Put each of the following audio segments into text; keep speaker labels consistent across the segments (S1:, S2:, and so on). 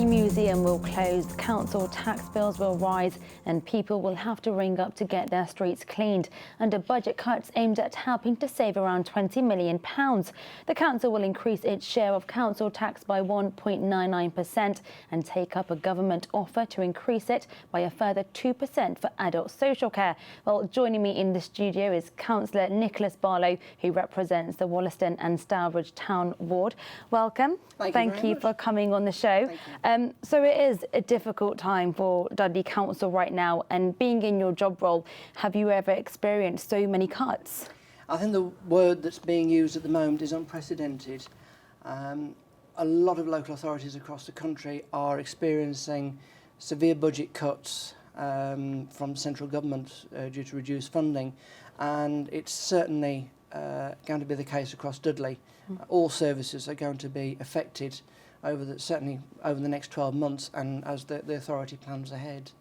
S1: Museum will close, council tax bills will rise and people will have to ring up to get their streets cleaned under budget cuts aimed at helping to save around £20 million. The council will increase its share of council tax by 1.99% and take up a government offer to increase it by a further 2% for adult social care. Well, joining me in the studio is Councillor Nicholas Barlow, who represents the Wollaston and Stourbridge Town Ward. Welcome. Thank you for coming on the show. So it is a difficult time for Dudley Council right now, and being in your job role, have you ever experienced so many cuts?
S2: I think the word that's being used at the moment is unprecedented. A lot of local authorities across the country are experiencing severe budget cuts from central government due to reduced funding, and it's certainly going to be the case across Dudley. All services are going to be affected certainly over the next 12 months and as the authority plans ahead.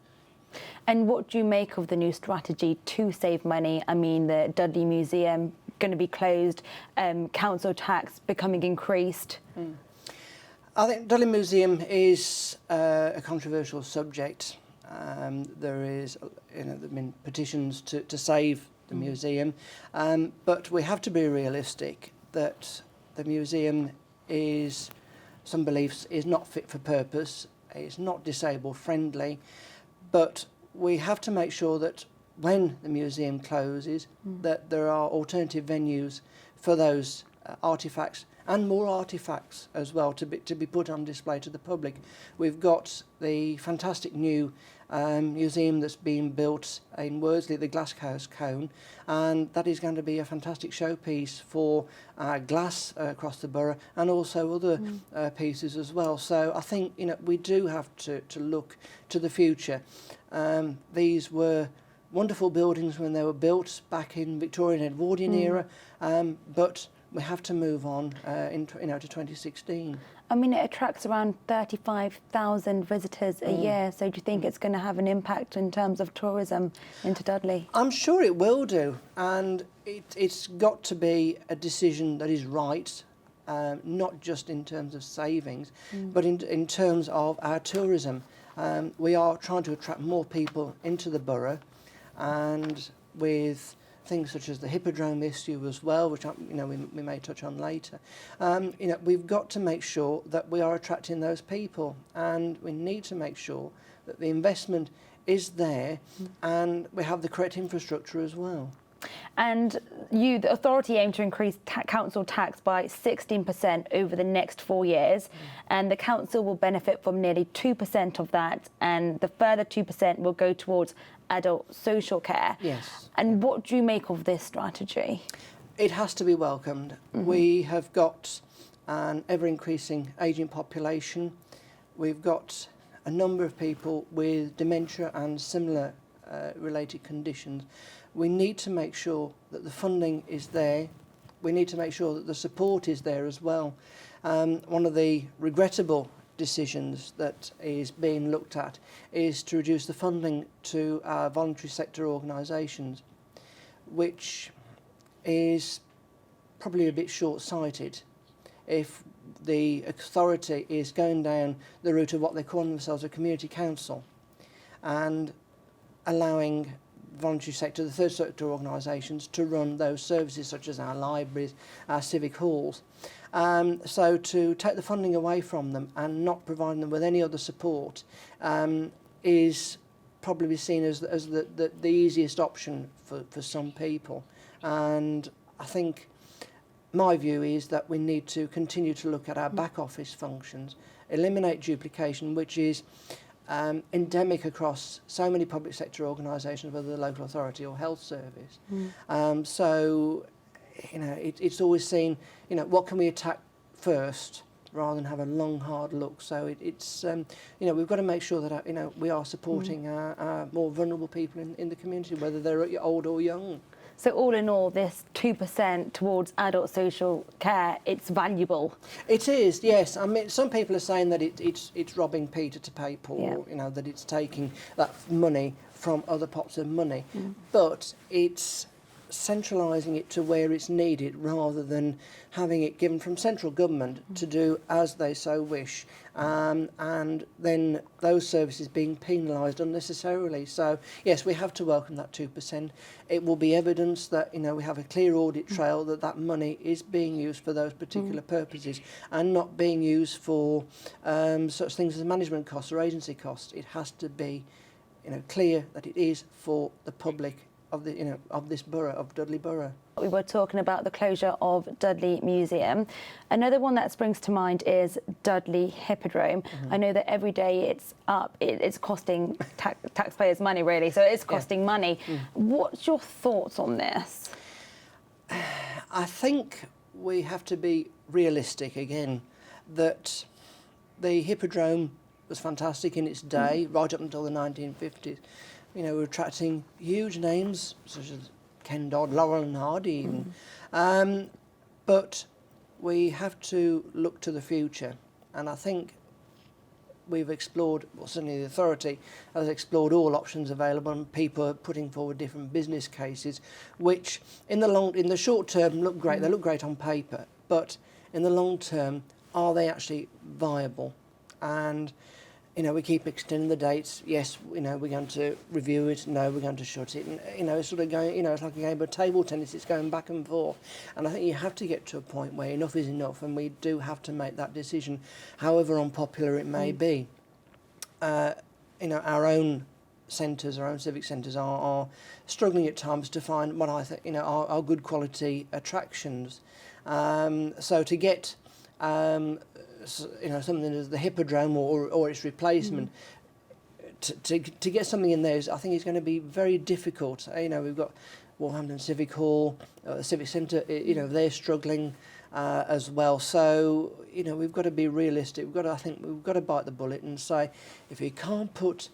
S1: And what do you make of the new strategy to save money? I mean, the Dudley Museum going to be closed, council tax becoming increased.
S2: I think Dudley Museum is a controversial subject. There is, there have been petitions to save the museum, but we have to be realistic that the museum is, some beliefs, is not fit for purpose. It's not disabled friendly, but we have to make sure that when the museum closes, that there are alternative venues for those artefacts and more artefacts as well to be put on display to the public. We've got the fantastic new museum that's being built in Worsley, the Glasshouse Cone, and that is going to be a fantastic showpiece for glass across the borough and also other pieces as well. So I think we do have to look to the future. These were wonderful buildings when they were built back in Victorian Edwardian era, but we have to move on to 2016.
S1: I mean, it attracts around 35,000 visitors a year, so do you think it's going to have an impact in terms of tourism into Dudley?
S2: I'm sure it will do, and it's got to be a decision that is right, not just in terms of savings, but in terms of our tourism. We are trying to attract more people into the borough, and with things such as the Hippodrome issue as well, which we may touch on later. We've got to make sure that we are attracting those people, and we need to make sure that the investment is there and we have the correct infrastructure as well.
S1: And the authority aim to increase council tax by 16% over the next 4 years, and the council will benefit from nearly 2% of that, and the further 2% will go towards adult social care.
S2: Yes.
S1: And what do you make of this strategy?
S2: It has to be welcomed. We have got an ever-increasing ageing population. We've got a number of people with dementia and similar related conditions. We need to make sure that the funding is there. We need to make sure that the support is there as well. One of the regrettable decisions that is being looked at is to reduce the funding to our voluntary sector organisations, which is probably a bit short-sighted. If the authority is going down the route of what they call themselves a community council and allowing voluntary sector, the third sector organisations to run those services such as our libraries, our civic halls. So to take the funding away from them and not provide them with any other support is probably seen as the easiest option for some people. And I think my view is that we need to continue to look at our back office functions, eliminate duplication, which is endemic across so many public sector organisations, whether the local authority or health service. So, it's always seen, what can we attack first rather than have a long, hard look. So it's we've got to make sure that we are supporting our more vulnerable people in the community, whether they're old or young.
S1: So all in all, this 2% towards adult social care, it's valuable.
S2: It is, yes. I mean, some people are saying that it's robbing Peter to pay Paul, that it's taking that money from other pots of money. But it's centralising it to where it's needed rather than having it given from central government to do as they so wish, and then those services being penalised unnecessarily. So yes, we have to welcome that 2%. It will be evidence that we have a clear audit trail that that money is being used for those particular purposes and not being used for such things as management costs or agency costs. It has to be clear that it is for the public of the of this borough, of Dudley Borough.
S1: We were talking about the closure of Dudley Museum. Another one that springs to mind is Dudley Hippodrome. I know that every day it's up, it's costing taxpayers money, really, so it's costing money. What's your thoughts on this?
S2: I think we have to be realistic again, that the Hippodrome was fantastic in its day, right up until the 1950s. We're attracting huge names such as Ken Dodd, Laurel and Hardy even. But we have to look to the future, and I think we've explored, well, certainly the authority has explored all options available, and people are putting forward different business cases, which in the short term look great. They look great on paper, but in the long term, are they actually viable? And we keep extending the dates. Yes, we're going to review it. No, we're going to shut it. And, it's sort of going, it's like a game of table tennis. It's going back and forth. And I think you have to get to a point where enough is enough, and we do have to make that decision, however unpopular it may be. Our own centres, our own civic centres are struggling at times to find what I think, are good quality attractions. So to get something as the Hippodrome or its replacement, to get something in there, I think it's going to be very difficult. We've got Wolverhampton Civic Hall, Civic Centre, they're struggling as well. So, we've got to be realistic. We've got to bite the bullet and say, if you can't put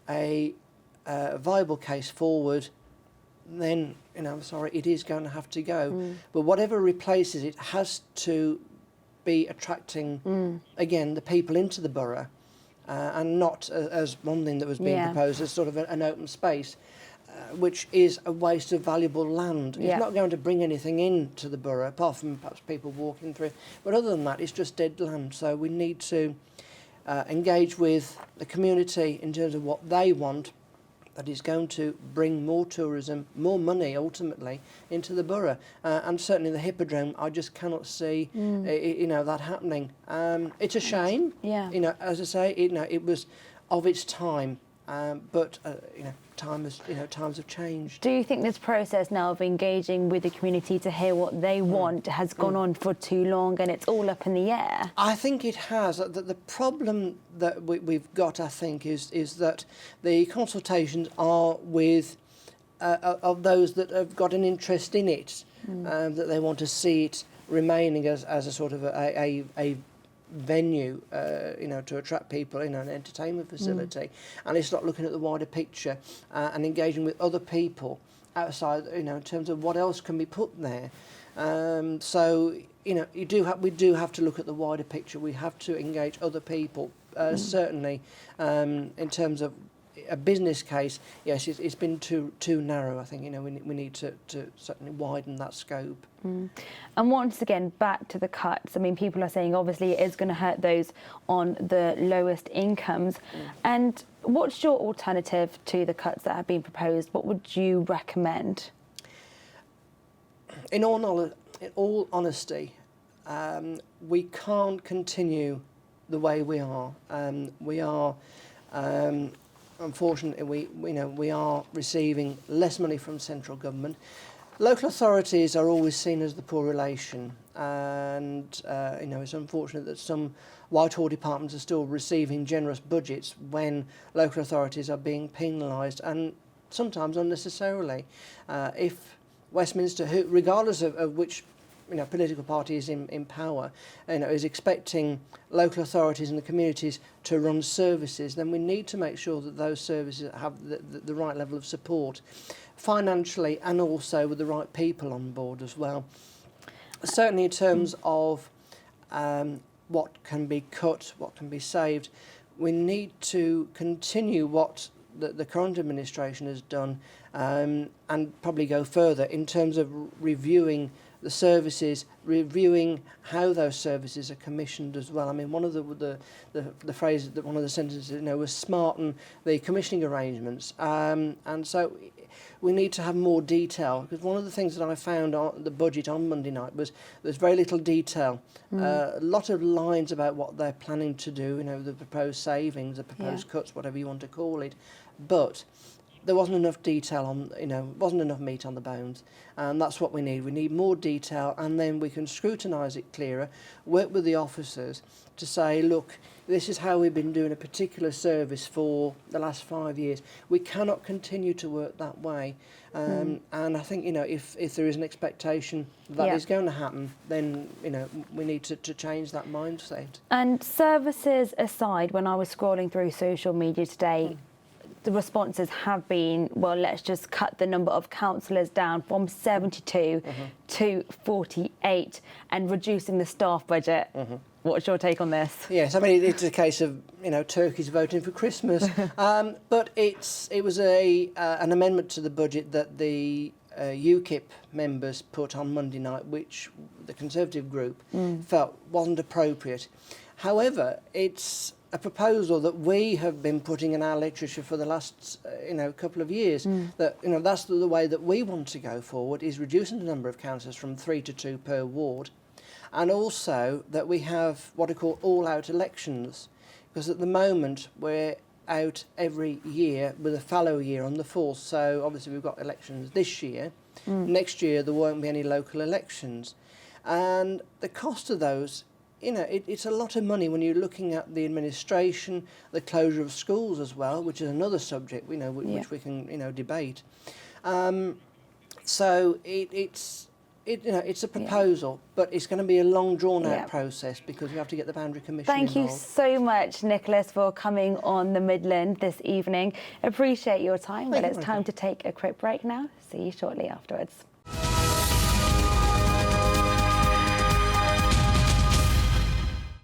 S2: a viable case forward, then, I'm sorry, it is going to have to go. But whatever replaces it has to be attracting, again, the people into the borough, and not as one thing that was being proposed as sort of an open space, which is a waste of valuable land. It's not going to bring anything into the borough, apart from perhaps people walking through. But other than that, it's just dead land. So we need to engage with the community in terms of what they want, that is going to bring more tourism, more money ultimately into the borough, and certainly the Hippodrome. I just cannot see, that happening. It's a shame. As I say, it was of its time, but times have changed.
S1: Do you think this process now of engaging with the community to hear what they want has gone on for too long, and it's all up in the air?
S2: I think it has. The problem that we've got, I think, is that the consultations are with of those that have got an interest in it, that they want to see it remaining as a sort of a venue, to attract people, an entertainment facility, and it's not looking at the wider picture and engaging with other people outside, in terms of what else can be put there. So, we do have to look at the wider picture. We have to engage other people, certainly, in terms of a business case. Yes, it's been too narrow. I think we need to certainly widen that scope.
S1: And once again, back to the cuts. I mean, people are saying obviously it is going to hurt those on the lowest incomes. And what's your alternative to the cuts that have been proposed? What would you recommend?
S2: In all honesty, we can't continue the way we are. We are. Unfortunately, we are receiving less money from central government. Local authorities are always seen as the poor relation, and it's unfortunate that some Whitehall departments are still receiving generous budgets when local authorities are being penalised, and sometimes unnecessarily. If Westminster, regardless of which political party is in power, is expecting local authorities and the communities to run services, then we need to make sure that those services have the right level of support, financially and also with the right people on board as well. Certainly in terms of what can be cut, what can be saved, we need to continue what the current administration has done, and probably go further in terms of reviewing the services, reviewing how those services are commissioned as well. I mean, one of the phrases that one of the sentences, was smarten the commissioning arrangements, and so we need to have more detail, because one of the things that I found on the budget on Monday night was there's very little detail, a lot of lines about what they're planning to do, the proposed savings, the proposed cuts, whatever you want to call it, but there wasn't enough detail on, wasn't enough meat on the bones, and that's what we need. We need more detail, and then we can scrutinise it clearer, work with the officers to say, look, this is how we've been doing a particular service for the last 5 years. We cannot continue to work that way, and I think, if there is an expectation that is going to happen, then, we need to change that mindset.
S1: And services aside, when I was scrolling through social media today, the responses have been, well, let's just cut the number of councillors down from 72 to 48 and reducing the staff budget. What's your take on this?
S2: Yes, I mean, it's a case of, turkeys voting for Christmas. But it was an amendment to the budget that the UKIP members put on Monday night, which the Conservative group felt wasn't appropriate. However, it's a proposal that we have been putting in our literature for the last couple of years, that that's the way that we want to go forward, is reducing the number of councillors from 3 to 2 per ward, and also that we have what are called all-out elections, because at the moment we're out every year with a fallow year on the 4th, so obviously we've got elections this year. Next year there won't be any local elections, and the cost of those, it's a lot of money when you're looking at the administration, the closure of schools as well, which is another subject, which we can, debate. So it's a proposal, but it's going to be a long, drawn-out process, because we have to get the Boundary Commission
S1: involved. Thank you so much, Nicholas, for coming on the Midland this evening. Appreciate your time. Well, it's time to take a quick break now. See you shortly afterwards.